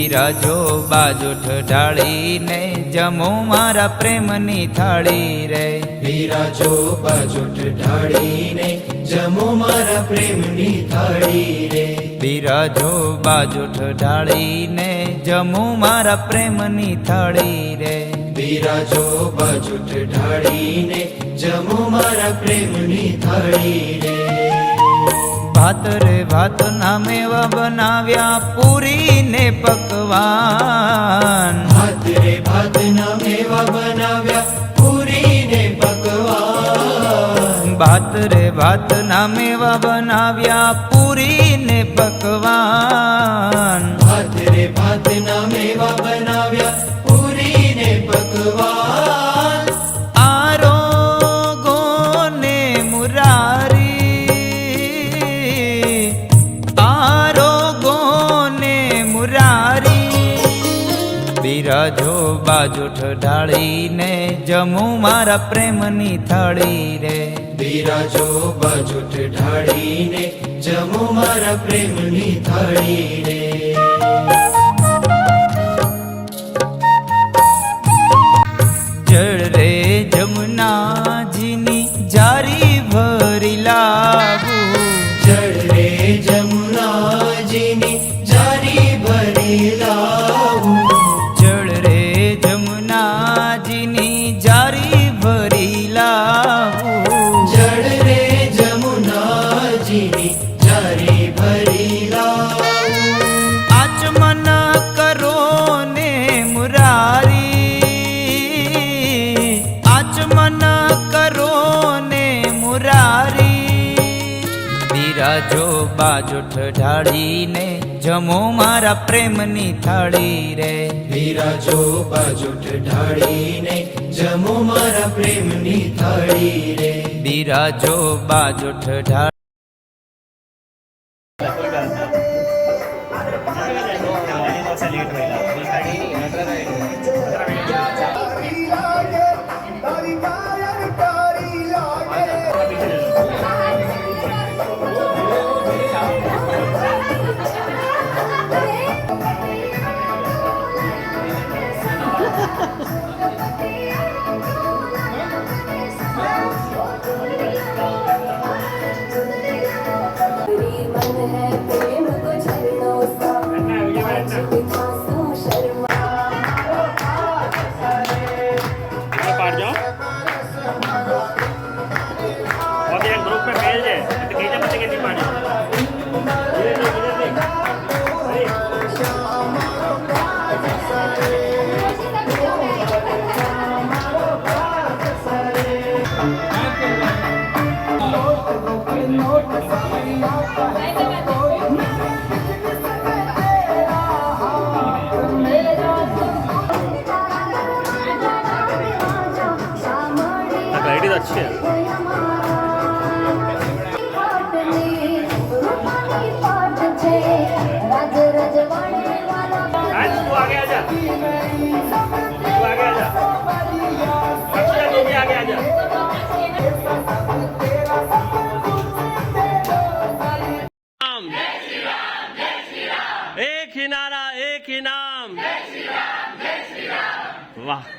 બિરાજો બાજોઠ ઢાળીને જમો મારા પ્રેમની થાળી રે. બિરાજો બાજોઠ ઢાળીને જમો મારા પ્રેમની થાળી રે. બિરાજો બાજોઠ ઢાળીને જમો મારા પ્રેમની થાળી રે. બિરાજો બાજોઠ ઢાળીને જમો મારા પ્રેમની થાળી રે. ભાત રે ભાત ના મેવા બનાવ્યા પૂરી ને પકવાન. ભાત રે ભાત ના મેવા બનાવ્યા પૂરી ને પકવાન. ભાત રે ભાત ના મેવા બનાવ્યા પૂરી ને પકવાન. ભાત રે ભાત ના મેવા બનાવ્યા પૂરી ને પકવાન. આરોગો ને મુરારી, આરોગો ને મુરારી. બિરાજો બાજોઠ ઢાળીને જમો મારા પ્રેમની થાળી રે. બિરાજો બાજોઠ ઢાળીને જમો મારા પ્રેમની થાળી રે. જળ રે જમુનાજીની જારી ભરી લાવું. જળ રે જમુનાજીની જારી ભરી લાવું. જળ રે જમુનાજીની જારી ભરી લાવું. જળ રે જમુનાજીની જારી ભરી લાવું. આચમન કરો ને મુરારી, આચમન કરો ને મુરારી. બિરાજો બાજોઠ ઢાળીને જમો મારા પ્રેમની થાળી રે. બિરાજો બાજોઠ ઢાળીને જમો મારા પ્રેમની થાળી રે. બિરાજો બાજોઠ ઢાળી. क्वालिटी तो अच्छी है। तू आगे आजा, तू आगे आजा, अक्षरा तू भी आगे आजा। एक ही नारा, एक ही नाम, वाह।